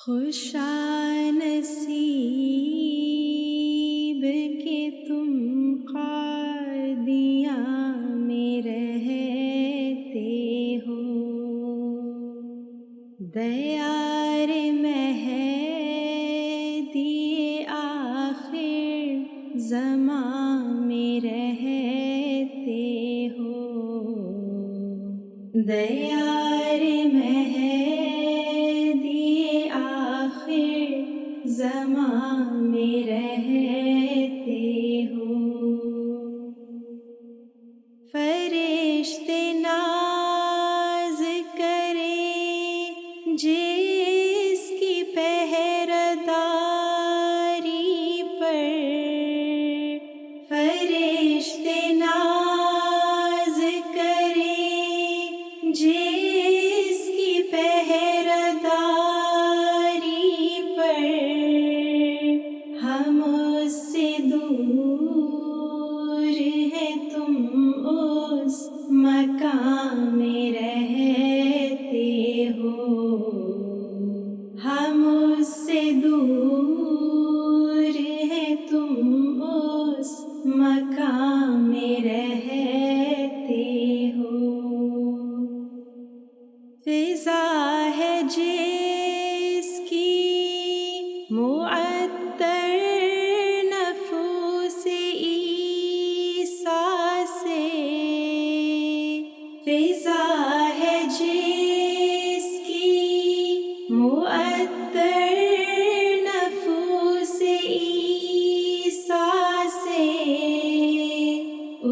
خوشانصیب کہ تم قادیاں میں رہتے ہو، دیار مہدی آخر زمان میں رہتے ہو، دیار مہدی آخر زمان میں رہتے ہو، فرشتے ناز کریں جس کی پہرےداری پر، فرشتے ناز کریں جس کی پہرےداری پر، ہم اس سے دور ہیں تم اس مقام میں رہتے ہو، ہم اس سے دور ہیں تم اس مقام میں رہتے ہو، فضا ہے جس کی معطر نفوس عیسیٰ سے، فضا ہے جس کی معطر نفوس عیسیٰ سے،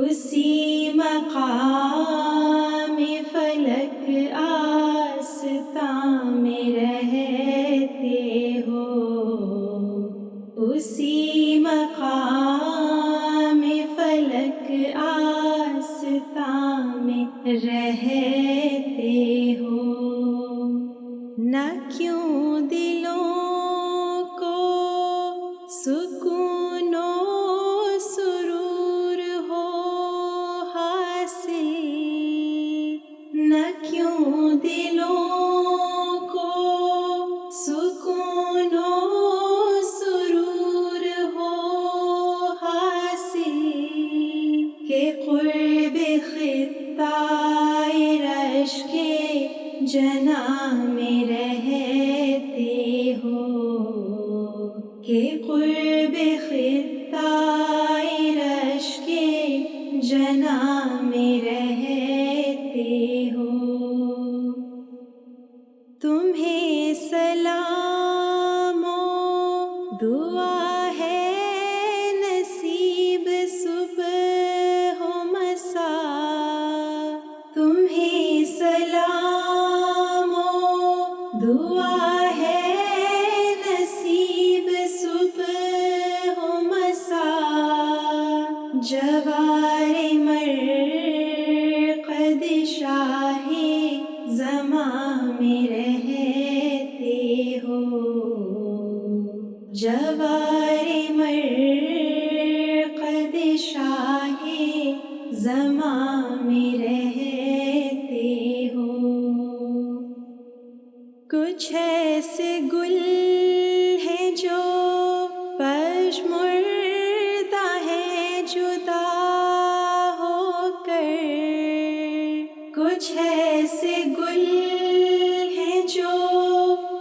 اسی مقام فلک آستاں میں رہتے ہو، اسی مقام فلک آستاں میں رہتے ہو، نہ کیوں دلوں کو سکون و سرور ہو حاصل، نہ کیوں دلوں کو سکون و سرور ہو حاصل، کہ قرب خطۂ رش کے جناح میں رہتے ہو، کہ قرب خطۂ رش کے جناح میں رہتے ہو، تمہیں سلام و دعا ہے نصیب صبح و مساء، تمہیں سلام و دعا ہے نصیب صبح و مساء، جوار مرقد شاہ زمان میں رہتے ہو، جوار مرقد شاہ زمان میں رہتے ہو، کچھ ایسے گل ہیں جو پژمردہ ہیں جدا ہو کر، کچھ ایسے گل ہیں جو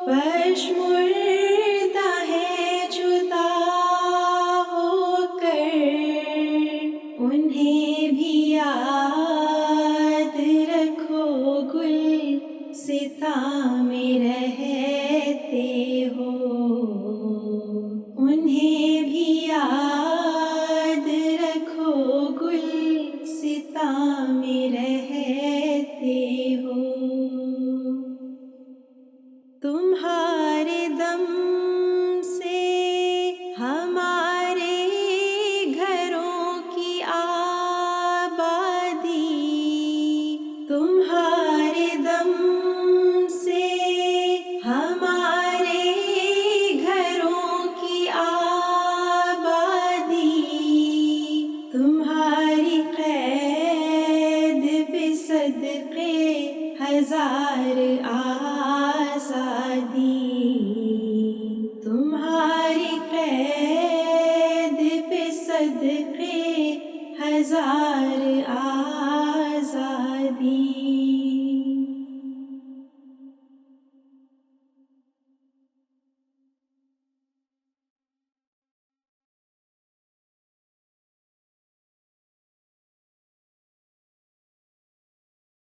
پژمردہ ہیں جدا ہو کر، انہیں بھی یاد رکھو گلستاں میں رہتے ہو، انہیں بھی یاد رکھو گلستاں میں رہتے ہو، تمہارے دم سے ہمارے گھروں کی آبادی، تمہارے دم سے ہمارے گھروں کی آبادی، تمہاری قید پہ صدقے ہزار آزادی، قید پہ صدقے ہزار